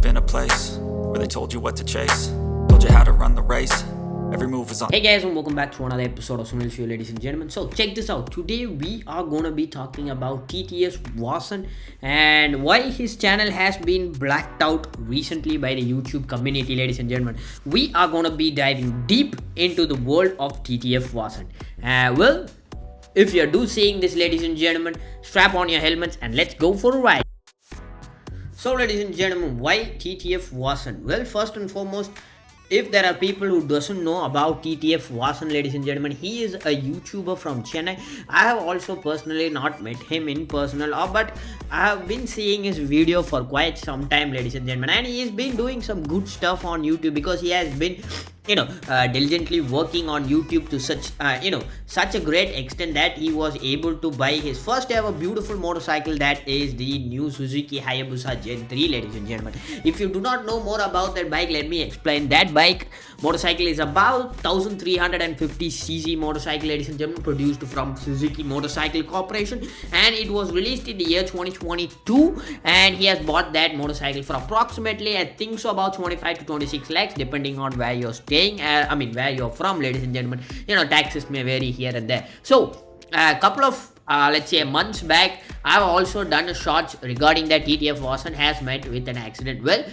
in a place where they told you what to chase, told you how to run the race. Every move is on. Hey guys, and welcome back to another episode of Sunil Show, ladies and gentlemen. So check this out. Today we are gonna be talking about TTS Vasan and why his channel has been blacked out recently by the YouTube community, ladies and gentlemen. We are gonna be diving deep into the world of TTF Vasan. Well, if you do seeing this, ladies and gentlemen, strap on your helmets and let's go for a ride. So, ladies and gentlemen, why TTF Vasan? Well, first and foremost, if there are people who doesn't know about TTF Vasan, ladies and gentlemen, he is a YouTuber from Chennai. I have also personally not met him in personal, but I have been seeing his video for quite some time, ladies and gentlemen, and he has been doing some good stuff on YouTube because he has been diligently working on YouTube to such a great extent that he was able to buy his first ever beautiful motorcycle, that is the new Suzuki Hayabusa Gen 3, ladies and gentlemen. If you do not know more about that bike, let me explain. That bike motorcycle is about 1350cc motorcycle, ladies and gentlemen, produced from Suzuki Motorcycle Corporation, and it was released in the year 2022, and he has bought that motorcycle for approximately, I think so, about 25 to 26 lakhs depending on where you're staying, where you're from, ladies and gentlemen. Taxes may vary here and there. So a couple of let's say months back, I've also done a short regarding that TTF Vasan has met with an accident. Well,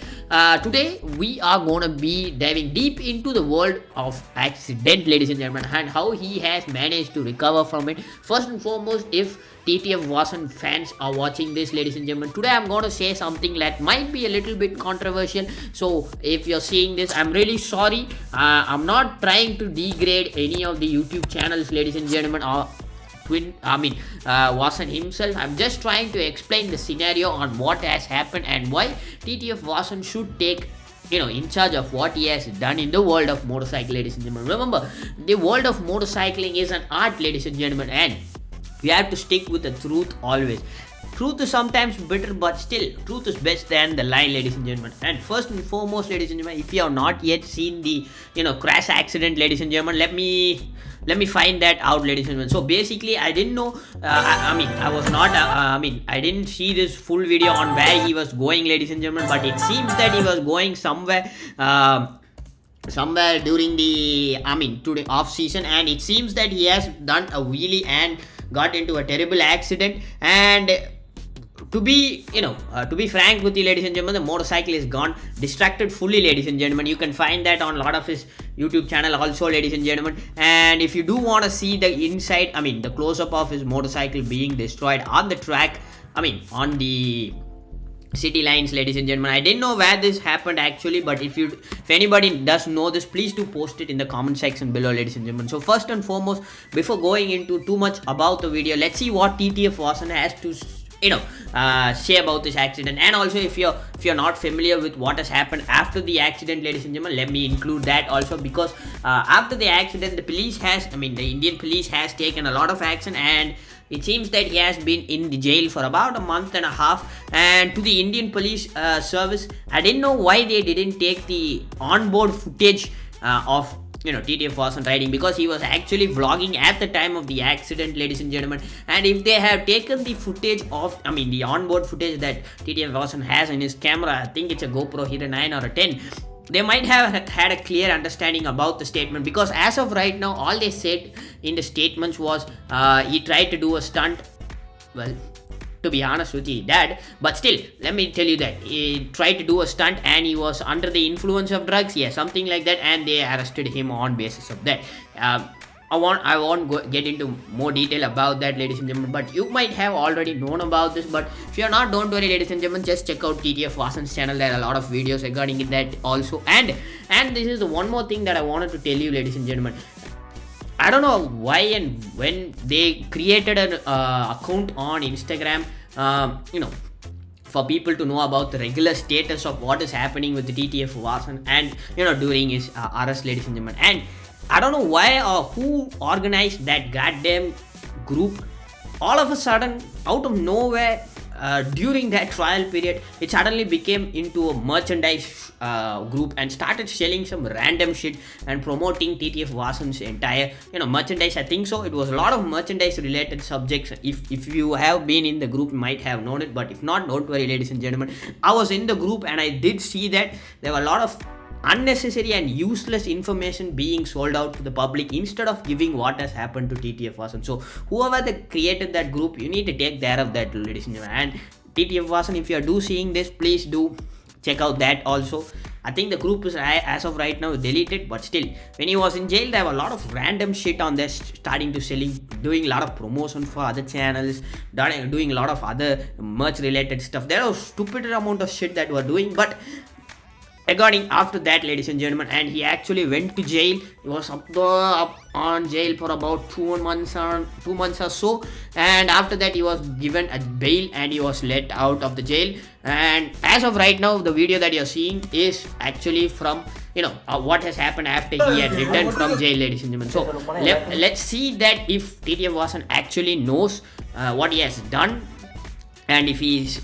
today we are going to be diving deep into the world of accident, ladies and gentlemen, and how he has managed to recover from it. First and foremost, if TTF Vasan fans are watching this, ladies and gentlemen, today I'm going to say something that might be a little bit controversial. So if you're seeing this, I'm really sorry. I'm not trying to degrade any of the YouTube channels, ladies and gentlemen, or Vasan himself. I'm just trying to explain the scenario on what has happened and why TTF Vasan should take in charge of what he has done in the world of motorcycle, ladies and gentlemen. Remember, the world of motorcycling is an art, ladies and gentlemen, and we have to stick with the truth always. Truth is sometimes bitter, but still, truth is best than the lie, ladies and gentlemen. And first and foremost, ladies and gentlemen, if you have not yet seen the crash accident, ladies and gentlemen, let me find that out, ladies and gentlemen. So basically, I didn't know. I didn't see this full video on where he was going, ladies and gentlemen. But it seems that he was going somewhere during the to the off season, and it seems that he has done a wheelie and got into a terrible accident. And to be frank with you, ladies and gentlemen, the motorcycle is gone, distracted fully, ladies and gentlemen. You can find that on a lot of his YouTube channel also, ladies and gentlemen. And if you do want to see the inside, the close-up of his motorcycle being destroyed on the track, on the city lines, ladies and gentlemen. I didn't know where this happened actually, but if anybody does know this, please do post it in the comment section below, ladies and gentlemen. So first and foremost, before going into too much about the video, let's see what TTF Vasan has to say about this accident. And also, if you're not familiar with what has happened after the accident, ladies and gentlemen, let me include that also, because after the accident, the Indian police has taken a lot of action, and it seems that he has been in the jail for about a month and a half. And to the Indian police service, I didn't know why they didn't take the onboard footage of TTF Vasan riding, because he was actually vlogging at the time of the accident, ladies and gentlemen. And if they have taken the footage of the onboard footage that TTF Vasan has in his camera, I think it's a GoPro Hero 9 or a 10, they might have had a clear understanding about the statement, because as of right now, all they said in the statements was he tried to do a stunt. Well, to be honest with you, Dad, but still, let me tell you that he tried to do a stunt and he was under the influence of drugs, something like that, and they arrested him on basis of that. I won't get into more detail about that, ladies and gentlemen, but you might have already known about this. But if you're not, don't worry, ladies and gentlemen, just check out TTF Vasan's channel. There are a lot of videos regarding that also. And this is the one more thing that I wanted to tell you, ladies and gentlemen. I don't know why and when they created an account on Instagram, for people to know about the regular status of what is happening with the TTF Vasan and during his arrest, ladies and gentlemen. And I don't know why or who organized that goddamn group. All of a sudden, out of nowhere, during that trial period, it suddenly became into a merchandise group and started selling some random shit and promoting TTF Vasan's entire merchandise. I think so. It was a lot of merchandise related subjects. If you have been in the group, you might have known it, but if not, don't worry, ladies and gentlemen. I was in the group and I did see that there were a lot of unnecessary and useless information being sold out to the public instead of giving what has happened to TTF Vasan. So whoever that created that group, you need to take care of that, ladies and gentlemen. And TTF Vasan, if you are seeing this, please do check out that also. I think the group is as of right now deleted, but still, when he was in jail, there were a lot of random shit on there, starting to doing a lot of promotion for other channels, doing a lot of other merch related stuff. There was stupid amount of shit that were doing, but according after that, ladies and gentlemen, and he actually went to jail. He was up on jail for about 2 months or so, and after that he was given a bail and he was let out of the jail. And as of right now, the video that you're seeing is actually from what has happened after he had returned from jail, ladies and gentlemen. So let's see that if TTF Vasan actually knows what he has done, and if he's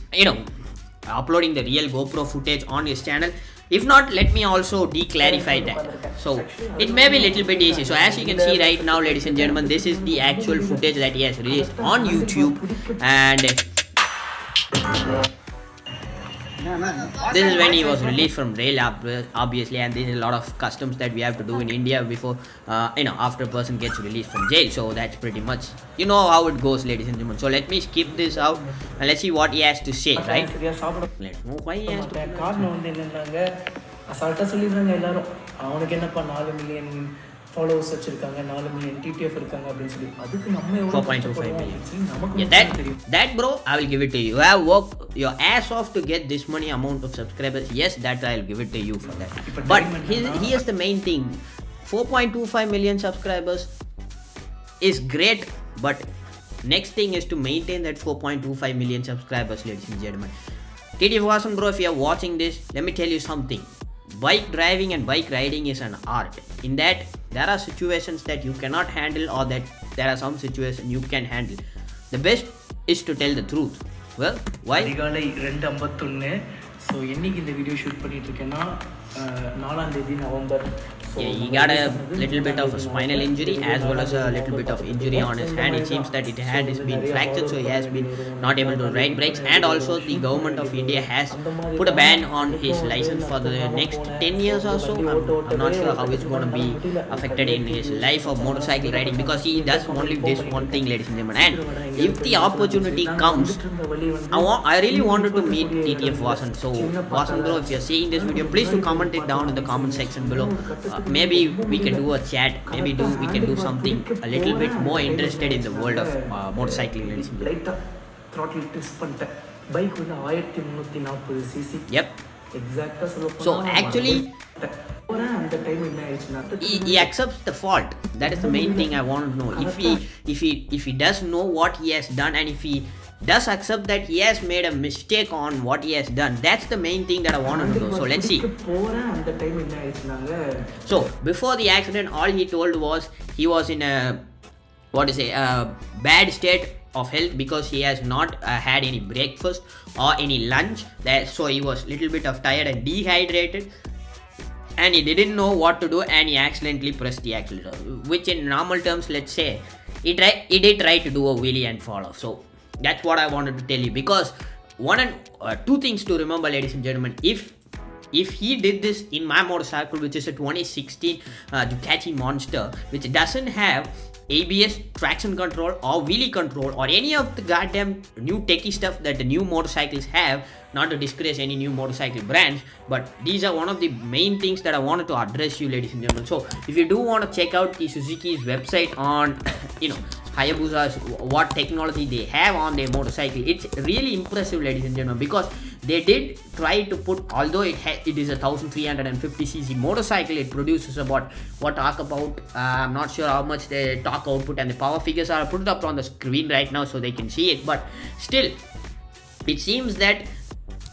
uploading the real GoPro footage on his channel. If not, let me also declarify that. So it may be a little bit easy. So as you can see right now, ladies and gentlemen, this is the actual footage that he has released on YouTube, and this is when he was released from jail, obviously, and this is a lot of customs that we have to do in India before after a person gets released from jail. So that's pretty much how it goes, ladies and gentlemen. So let me skip this out and let's see what he has to say, right? Let's know why he has to followers வச்சிருக்காங்க 4 million TTF இருக்காங்க அப்படினு சொல்லி அதுக்கு நம்ம எவ்வளவு 4.25 million. That bro, I will give it to you. You have worked your ass off to get this many amount of subscribers. Yes, that I will give it to you for that. But here's the main thing. 4.25 million subscribers is great, but next thing is to maintain that 4.25 million subscribers, ladies and gentlemen. TTF Vasan bro, if you are watching this, let me tell you something. Bike driving and bike riding is an art. In that, there are situations that you cannot handle, or that there are some situations you can handle. The best is to tell the truth. Well, why? அதிகாலை 2:51. So என்னைக்கு இந்த video shoot பண்ணிட்டு இருக்கேன்னா 4ஆம் தேதி November. Yeah, he got a little bit of a spinal injury as well as a little bit of injury on his hand. It seems that it had been fractured, so he has been not able to ride bikes. And also the government of India has put a ban on his license for the next 10 years or so. I'm not sure how it's going to be affected in his life of motorcycle riding, because he does only this one thing, ladies and gentlemen. And if the opportunity comes, I really wanted to meet TTF Vasan. So Vasan bro, if you're seeing this video, please do comment it down in the comment section below. Maybe we can do a chat. Maybe we can do something a little bit more interested in the world of motorcycling, ladies and gentlemen. throttle twist பண்ணிட்டேன். Bike வந்து 1340 cc. Yep. எக்ஸாக்ட்டா சொல்லப்போனா So actually அந்த time என்ன ஆயிடுச்சுனா he accepts the fault. That is the main thing I want to know. If he does know what he has done, and if he does accept that he has made a mistake on what he has done, that's the main thing that I want to know. So let's see. So before the accident, all he told was he was in a bad state of health because he has not had any breakfast or any lunch. So he was little bit of tired and dehydrated, and he didn't know what to do, and he accidentally pressed the accelerator, which in normal terms, let's say he did try to do a wheelie and fall off. So that's what I wanted to tell you, because two things to remember, ladies and gentlemen. If he did this in my motorcycle, which is a 2016 Ducati Monster, which doesn't have ABS, traction control or wheelie control or any of the goddamn new techie stuff that the new motorcycles have, not to disgrace any new motorcycle brands, but these are one of the main things that I wanted to address you, ladies and gentlemen. So if you do want to check out the Suzuki's website on Hayabusa's, what technology they have on their motorcycle, it's really impressive, ladies and gentlemen, because they did try to put, although it is a 1350cc motorcycle, it produces about I'm not sure how much the torque output and the power figures are put up on the screen right now so they can see it, but still it seems that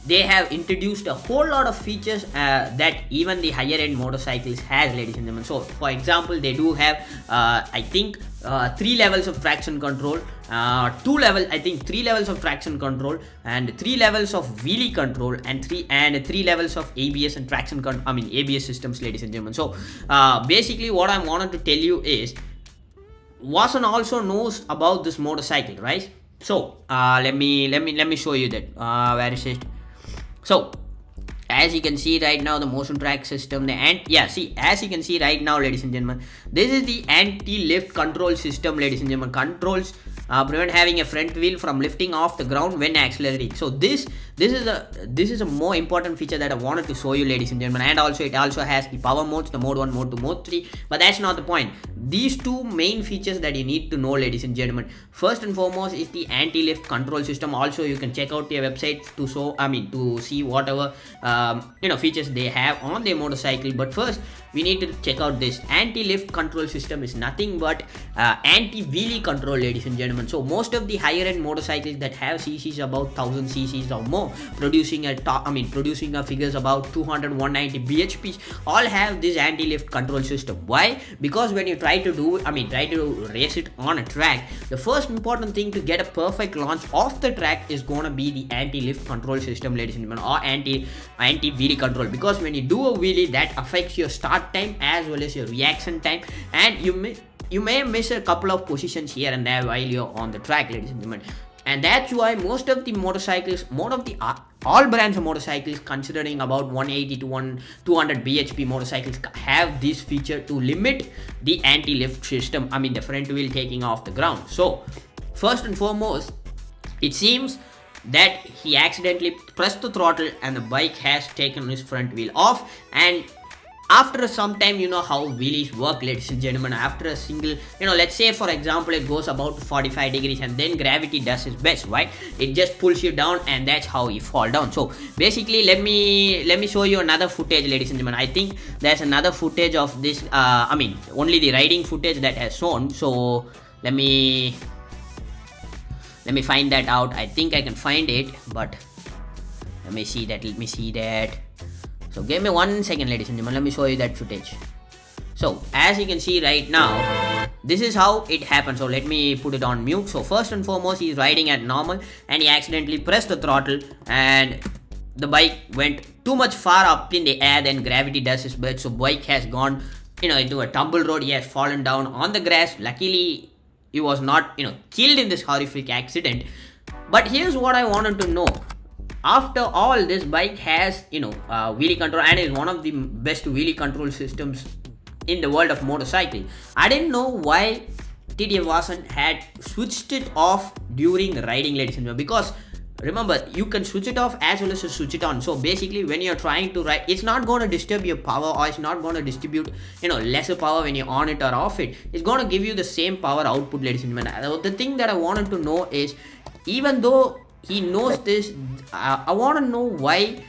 they have introduced a whole lot of features that even the higher end motorcycles has, ladies and gentlemen. So for example, they do have I think 3 levels of traction control, 3 levels of traction control, and 3 levels of wheelie control, and 3 levels of ABS and ABS systems, ladies and gentlemen. So basically what I wanted to tell you is, Watson also knows about this motorcycle, right? So let me show you that. Where is it? So as you can see right now, the motion track system, as you can see right now, ladies and gentlemen, this is the anti-lift control system, ladies and gentlemen. Controls prevent having a front wheel from lifting off the ground when accelerating. So this is a more important feature that I wanted to show you, ladies and gentlemen. And also it also has the power modes, the mode 1, mode 2, mode 3, but that's not the point. These two main features that you need to know, ladies and gentlemen. First and foremost is the anti-lift control system. Also you can check out their website to see whatever features they have on their motorcycle. But first we need to check out this anti-lift control system. Is nothing but anti-wheelie control, ladies and gentlemen. So most of the higher end motorcycles that have cc's about 1000 cc's or more, producing a figures about 200 190 bhps, all have this anti-lift control system. Why? Because when you try to race it on a track, the first important thing to get a perfect launch off the track is gonna be the anti-lift control system, ladies and gentlemen, or anti-wheelie control. Because when you do a wheelie, that affects your start time as well as your reaction time, and you may miss a couple of positions here and there while you're on the track, ladies and gentlemen. And that's why most of the all brands of motorcycles, considering about 180 to 200 bhp motorcycles, have this feature to limit the anti-lift system, the front wheel taking off the ground. So first and foremost, it seems that he accidentally pressed the throttle and the bike has taken his front wheel off. And after some time, you know how wheelies work, ladies and gentlemen. After a single, let's say for example it goes about 45 degrees and then gravity does its best, right? It just pulls you down and that's how you fall down. So basically let me show you another footage, ladies and gentlemen. I think there's another footage of this, only the riding footage that has shown. So let me find that out. I think I can find it, but let me see that. So give me 1 second, ladies and gentlemen, let me show you that footage. So as you can see right now, this is how it happened. So let me put it on mute. So first and foremost, he's riding at normal and he accidentally pressed the throttle and the bike went too much far up in the air, then gravity does its best. So bike has gone into a tumble road. He has fallen down on the grass. Luckily he was not killed in this horrific accident. But here's what I wanted to know. After all, this bike has wheelie control and is one of the best wheelie control systems in the world of motorcycle. I didn't know why TDF Watson had switched it off during riding, ladies and gentlemen, because remember, you can switch it off as well as switch it on. So basically when you're trying to ride, it's not going to disturb your power, or it's not going to distribute lesser power when you're on it or off it. It's going to give you the same power output, ladies and gentlemen. The thing that I wanted to know is, even though he knows this, I want to know why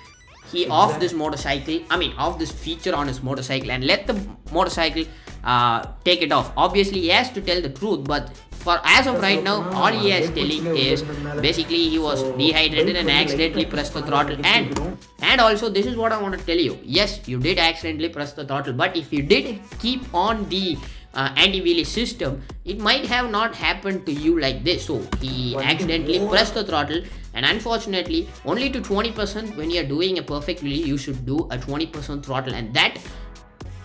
he off this motorcycle, off this feature on his motorcycle and let the motorcycle take it off. Obviously he has to tell the truth, but for as of right now, all he is telling is basically he was dehydrated and accidentally pressed the throttle. And also, this is what I want to tell you. Yes, you did accidentally press the throttle, but if you did keep on the anti-wheelie system, it might have not happened to you like this. So he accidentally pressed the throttle, and unfortunately only to 20%. When you're doing a perfect wheelie, you should do a 20% throttle, and that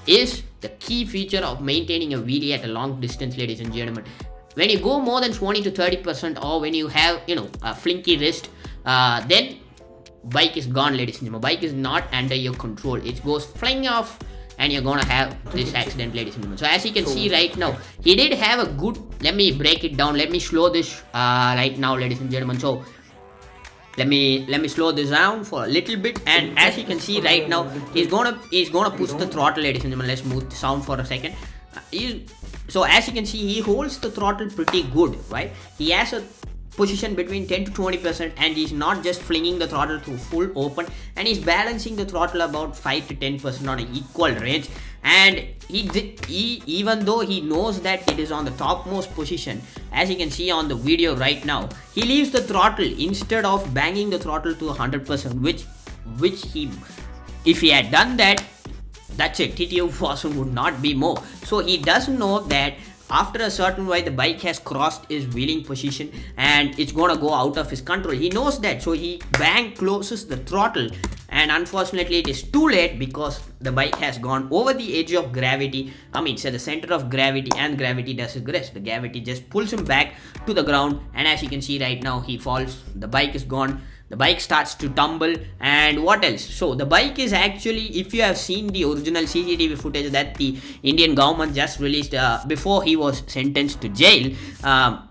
is the key feature of maintaining a wheelie at a long distance, ladies and gentlemen. When you go more than 20 to 30%, or when you have a flinky wrist, then bike is gone, ladies and gentlemen. Bike is not under your control. It goes flying off and you're gonna have this accident, ladies and gentlemen. So as you can see right now, he did have a good, let me break it down, let me slow this right now, ladies and gentlemen. So let me slow this down for a little bit, and as you can see right now, he's gonna push the throttle, ladies and gentlemen. Let's move the sound for a second. So as you can see, he holds the throttle pretty good, right? He has a position between 10 to 20%, and he's not just flinging the throttle to full open, and he's balancing the throttle about 5 to 10% on an equal range. and even though he knows that it is on the topmost position, as you can see on the video right now, he leaves the throttle instead of banging the throttle to 100%, which he, if he had done that, that's it, TTF Watson would not be more. So he doesn't know that after a certain way the bike has crossed his wheeling position and it's gonna go out of his control. He knows that, so he closes the throttle, and unfortunately it is too late because the bike has gone over the edge of gravity. I mean, it's at the center of gravity, and gravity does its rest. The gravity just pulls him back to the ground, and as you can see right now, he falls. The bike is gone. The bike starts to tumble, and what else? So the bike is actually, if you have seen the original CCTV footage that the Indian government just released before he was sentenced to jail, I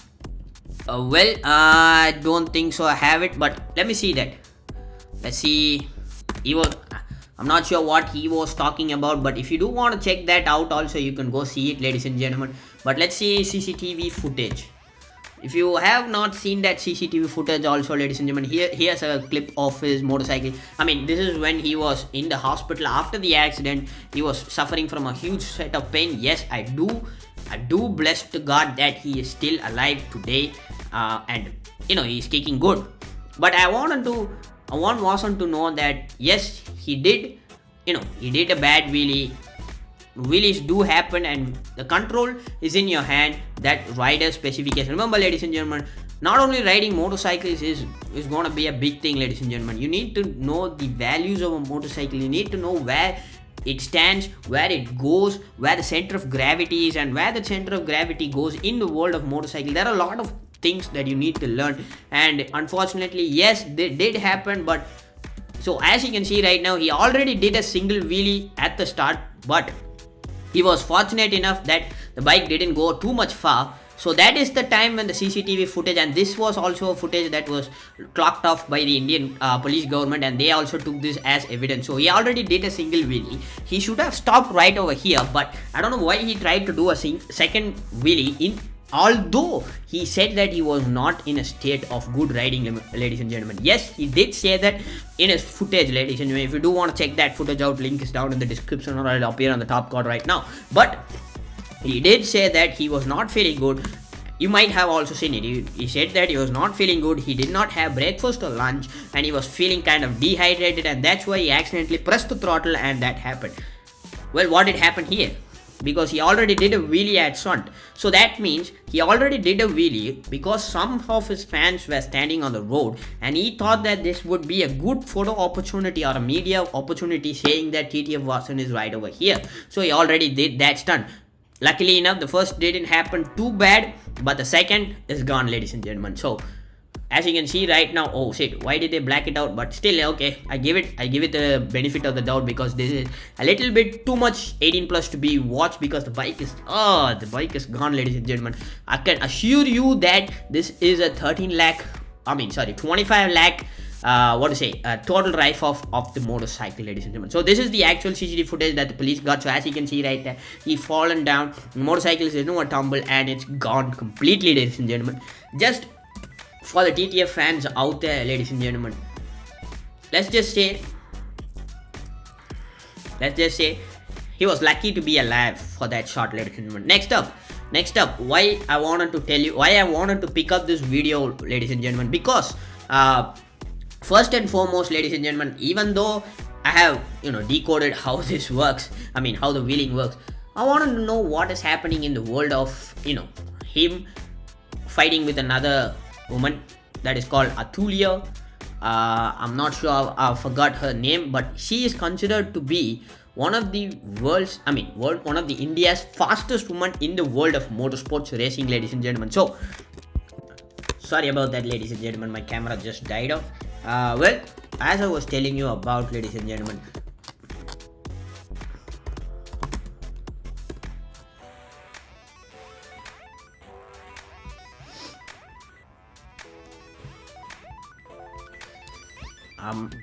don't think so I have it, but let me see that. Let's see. I'm not sure what he was talking about, but if you do want to check that out also, you can go see it, ladies and gentlemen. But let's see CCTV footage. If you have not seen that CCTV footage also, ladies and gentlemen, here's a clip of his motorcycle. I mean, this is when he was in the hospital after the accident. He was suffering from a huge set of pain. Yes, I do bless to God that he is still alive today, and he's kicking good. But I want Watson to know that yes, he did a bad wheelie. Wheelies do happen, and the control is in your hand. That rider specification. Remember, ladies and gentlemen, not only riding motorcycles is going to be a big thing, ladies and gentlemen. You need to know the values of a motorcycle. You need to know where it stands, where it goes, where the center of gravity is, and where the center of gravity goes in the world of motorcycle. There are a lot of things that you need to learn, and unfortunately, yes, they did happen. But so as you can see right now, he already did a single wheelie at the start, but he was fortunate enough that the bike didn't go too much far. So that is the time when the CCTV footage, and this was also a footage that was clocked off by the Indian police government, and they also took this as evidence. So he already did a single wheelie. He should have stopped right over here, but I don't know why he tried to do a second wheelie although he said that he was not in a state of good riding, ladies and gentlemen. Yes, he did say that in his footage, ladies and gentlemen. If you do want to check that footage out, link is down in the description, or it'll appear on the top card right now. But he did say that he was not feeling good. You might have also seen it. He said that he was not feeling good. He did not have breakfast or lunch, and he was feeling kind of dehydrated, and that's why he accidentally pressed the throttle, and that happened. Well, what did happen here? Because he already did a wheelie at front. So that means he already did a wheelie because some of his fans were standing on the road, and he thought that this would be a good photo opportunity or a media opportunity, saying that TTF Watson is right over here. So he already did that stunt. Luckily enough, the first didn't happen too bad, but the second is gone, ladies and gentlemen. So as you can see right now, oh shit, why did they black it out? But still, okay, I give it the benefit of the doubt, because this is a little bit too much 18 plus to be watched, because the bike is gone, ladies and gentlemen. I can assure you that this is a 25 lakh total write-off of the motorcycle, ladies and gentlemen. So this is the actual CCTV footage that the police got. So as you can see right there, he fallen down, the motorcycle is a tumble, and it's gone completely, ladies and gentlemen. Just for the TTF fans out there, ladies and gentlemen, let's just say he was lucky to be alive for that shot, ladies and gentlemen. Next up, why I wanted to pick up this video, ladies and gentlemen, because first and foremost, ladies and gentlemen, even though I have decoded how this works, I mean how the wheeling works, I wanted to know what is happening in the world of him fighting with another woman that is called Atulia. I'm not sure, I forgot her name, but she is considered to be one of the India's fastest woman in the world of motorsports racing, ladies and gentlemen. So sorry about that, ladies and gentlemen, my camera just died off. Well, as I was telling you about, ladies and gentlemen,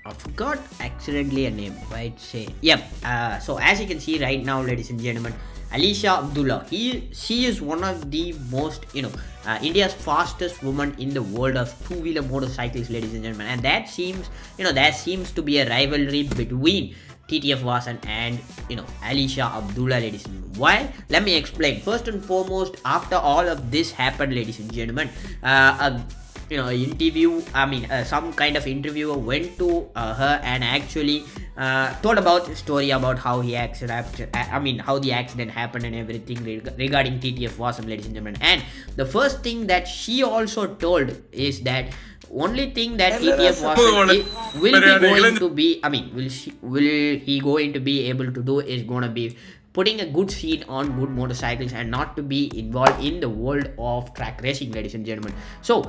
I forgot accidentally a name, right? So as you can see right now, ladies and gentlemen, Alicia Abdullah, she is one of the most India's fastest woman in the world of two-wheeler motorcycles, ladies and gentlemen. And that seems to be a rivalry between TTF Vasan and Alisha Abdullah, ladies and gentlemen. Why? Let me explain. First and foremost, after all of this happened, ladies and gentlemen, some kind of interviewer went to her and actually told about the story about how the accident happened and everything regarding TTF Wasam, ladies and gentlemen. And the first thing that she also told is that only thing that TTF Wasam will he going to be able to do is gonna be putting a good seat on good motorcycles and not to be involved in the world of track racing, ladies and gentlemen. So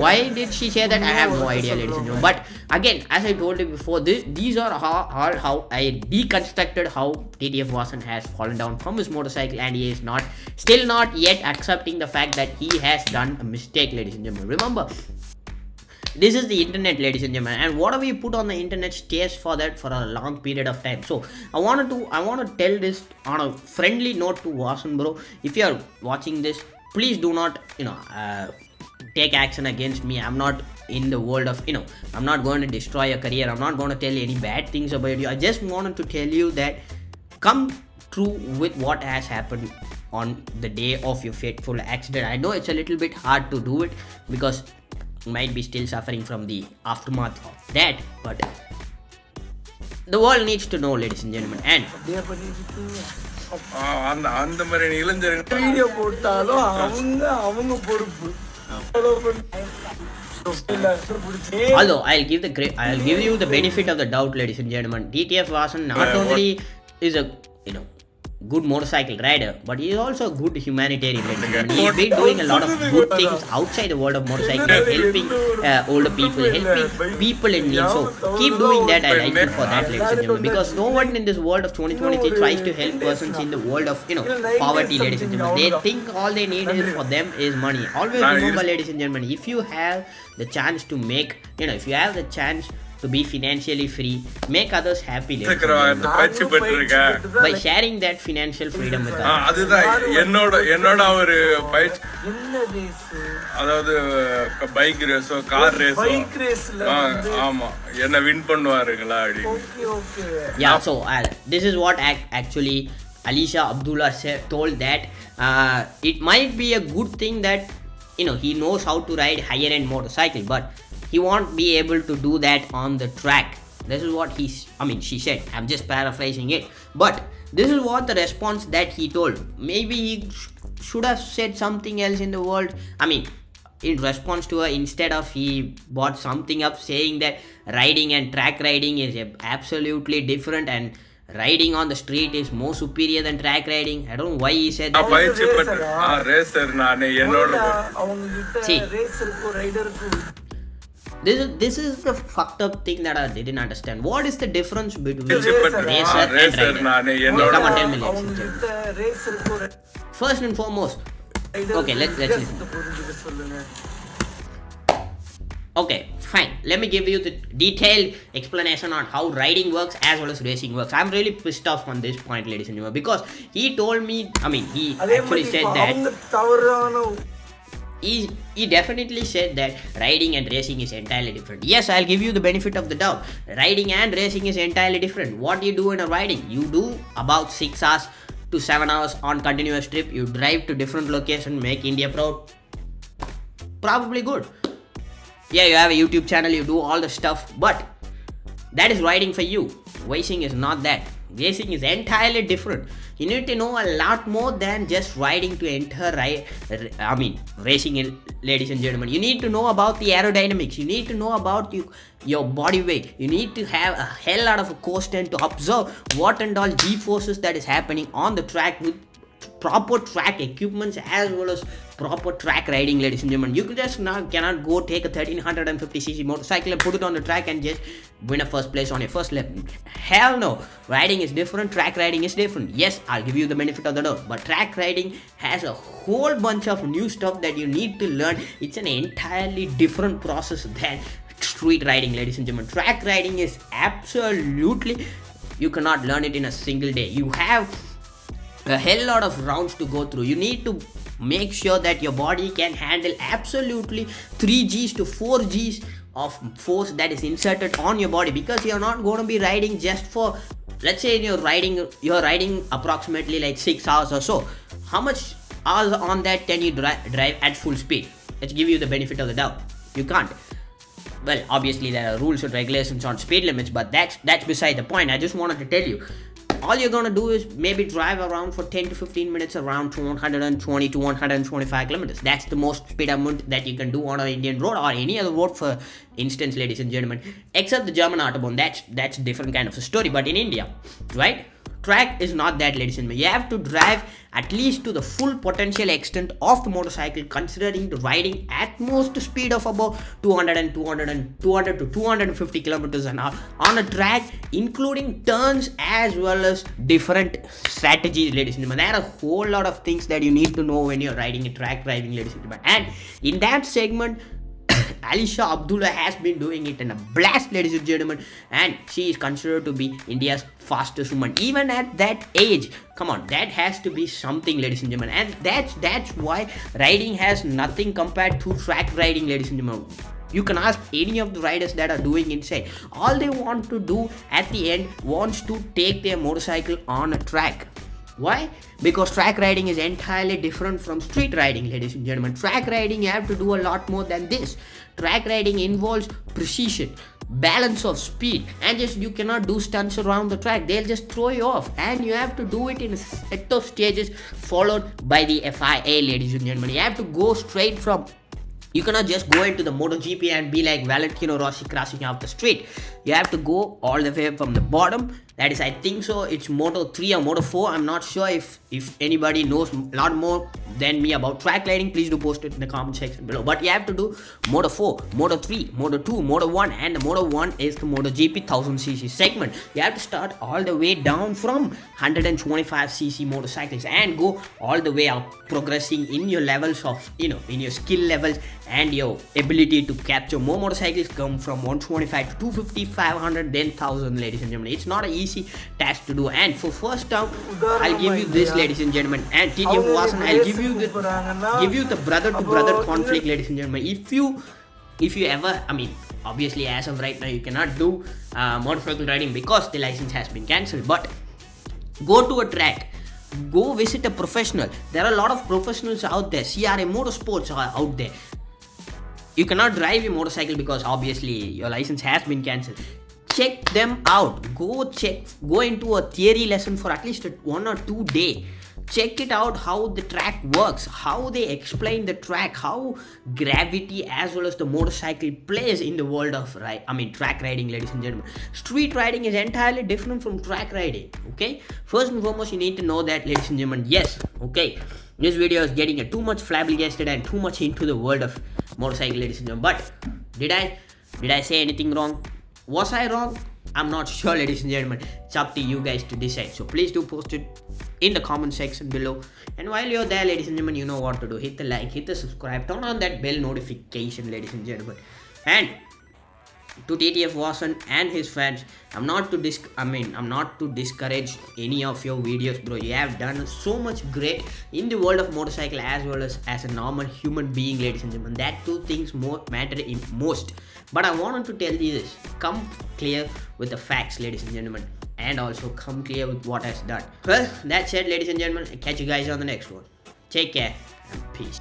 why did she say that? I have no idea, ladies and gentlemen. But again, as I told you before, these are how I deconstructed how TTF Vasan has fallen down from his motorcycle, and he is still not yet accepting the fact that he has done a mistake, ladies and gentlemen. Remember, this is the internet, ladies and gentlemen, and whatever you put on the internet stays for a long period of time. So I want to tell this on a friendly note to Vasan bro. If you are watching this, please do not take action against me. I'm not in the world of I'm not going to destroy your career. I'm not going to tell you any bad things about you. I just wanted to tell you that come true with what has happened on the day of your fateful accident. I know it's a little bit hard to do it because might be still suffering from the aftermath of that, but the world needs to know, ladies and gentlemen. And அந்த மாதிரி இளைஞர் video போட்டாலும் அவங்க பொறுப்பு. although I'll give you the benefit of the doubt, ladies and gentlemen, TTF Vasan not only is a good motorcycle rider, but he is also a good humanitarian. He's been doing a lot of good things outside the world of motorcycling, helping older people, helping people in need. So keep doing that. I like you for that, ladies and gentlemen, because no one in this world of 2023 tries to help persons in the world of poverty, ladies and gentlemen. They think all they need is for them is money. Always remember, ladies and gentlemen, if you have the chance to make if you have the chance to be financially free, make others happy, ladies and gentlemen, by sharing that financial freedom with others. அதுதான் என்னோட ஒரு பயிற்சி. அதாவது bike ரேஸோ car ரேஸோ ஆமா என்ன win பண்ணுவாருங்களா அப்படி. Yeah, so this is what actually Alisha Abdullah told, that it might be a good thing that he knows how to ride higher end motorcycle, but he won't be able to do that on the track. This is what she said. I'm just paraphrasing it, but this is what the response that he told. Maybe he should have said something else in the world. In response to her, instead of he brought something up saying that riding and track riding is absolutely different and riding on the street is more superior than track riding. I don't know why he said that. See, this is the fucked up thing that I didn't understand. What is the difference between racer and rider? Come on, tell me, ladies and gentlemen. First and foremost, okay, let's listen. Okay, fine. Let me give you the detailed explanation on how riding works as well as racing works. I'm really pissed off on this point, ladies and gentlemen, because he told me, he actually said that he definitely said that riding and racing is entirely different. Yes, I'll give you the benefit of the doubt. Riding and racing is entirely different. What do you do in a riding? You do about 6 hours to 7 hours on continuous trip. You drive to different locations, make India proud. Probably good. Yeah, you have a YouTube channel, you do all the stuff, but that is riding for you. Racing is not that. Racing is entirely different. You need to know a lot more than just riding to enter racing, ladies and gentlemen. You need to know about the aerodynamics. You need to know about your body weight. You need to have a hell lot of a core strength to observe what and all G-forces that is happening on the track with proper track equipments as well as proper track riding, ladies and gentlemen. You cannot go take a 1350cc motorcycle and put it on the track and just win a first place on your first lap. Hell no. Riding is different, track riding is different. Yes, I'll give you the benefit of the doubt, but track riding has a whole bunch of new stuff that you need to learn. It's an entirely different process than street riding, ladies and gentlemen. Track riding is absolutely, you cannot learn it in a single day. You have a hell lot of rounds to go through. You need to make sure that your body can handle absolutely 3Gs to 4Gs of force that is inserted on your body, because you're not going to be riding just for let's say you're riding approximately like 6 hours or so. How much hours on that can you drive at full speed? Let's give you the benefit of the doubt. You can't. Well, obviously there are rules and regulations on speed limits, but that's beside the point. I just wanted to tell you, all you're gonna do is maybe drive around for 10 to 15 minutes around 120 to 125 kilometers. That's the most speed amount that you can do on an Indian road or any other road, for instance, ladies and gentlemen, except the German Autobahn. That's different kind of a story. But in India, right, track is not that, ladies and gentlemen. You have to drive at least to the full potential extent of the motorcycle, considering the riding at most speed of about 200 to 250 kilometers an hour on a track, including turns as well as different strategies, ladies and gentlemen. There are a whole lot of things that you need to know when you're riding a track driving, ladies and gentlemen. And in that segment, Alisha Abdullah has been doing it in a blast, ladies and gentlemen, and she is considered to be India's fastest woman, even at that age. Come on, that has to be something, ladies and gentlemen, and that's why riding has nothing compared to track riding, ladies and gentlemen. You can ask any of the riders that are doing inside. All they want to do at the end wants to take their motorcycle on a track. Why? Because track riding is entirely different from street riding, ladies and gentlemen. Track riding, you have to do a lot more than this. Track riding involves precision, balance of speed, and just you cannot do stunts around the track. They'll just throw you off, and you have to do it in a set of stages followed by the FIA, ladies and gentlemen. You have to go straight from. You cannot just go into the MotoGP and be like Valentino Rossi crossing off the street. You have to go all the way from the bottom. That is, I think so, it's Moto 3 or Moto 4. I'm not sure. If anybody knows a lot more than me about track lighting, please do post it in the comment section below. But you have to do Moto 4, Moto 3, Moto 2, Moto 1, and the Moto 1 is the MotoGP 1000cc segment. You have to start all the way down from 125cc motorcycles and go all the way up, progressing in your levels of, in your skill levels and your ability to capture more motorcycles. Come from 125 to 250, 500, then 1000, ladies and gentlemen. It's not an easy task to do. And for first time, I'll give you this, ladies and gentlemen, and TDF Vasan, I'll give you the brother to brother conflict, ladies and gentlemen. If you ever, obviously as of right now you cannot do motorcycle riding because the license has been cancelled, but go to a track, go visit a professional. There are a lot of professionals out there. CRA Motorsports are out there. You cannot drive a motorcycle because obviously your license has been cancelled. Check them out. Go into a theory lesson for at least 1 or 2 days. Check it out, how the track works, how they explain the track, how gravity as well as the motorcycle plays in the world of track riding, ladies and gentlemen. Street riding is entirely different from track riding. Okay, first and foremost, you need to know that, ladies and gentlemen. Yes, okay, this video is getting too much flabbergasted and too much into the world of motorcycle, ladies and gentlemen. But did I say anything wrong? Was I wrong? I'm not sure, ladies and gentlemen. It's up to you guys to decide. So please do post it in the comment section below. And while you're there, ladies and gentlemen, you know what to do. Hit the like, hit the subscribe, turn on that bell notification, ladies and gentlemen. And to TTF Vasan and his fans, I'm not to discourage any of your videos, bro. You have done so much great in the world of motorcycle as well as a normal human being, ladies and gentlemen. That two things matter in most. But I wanted to tell you this: come clear with the facts, ladies and gentlemen, and also come clear with what has done. Well, that's it, ladies and gentlemen. I'll catch you guys on the next one. Take care and peace.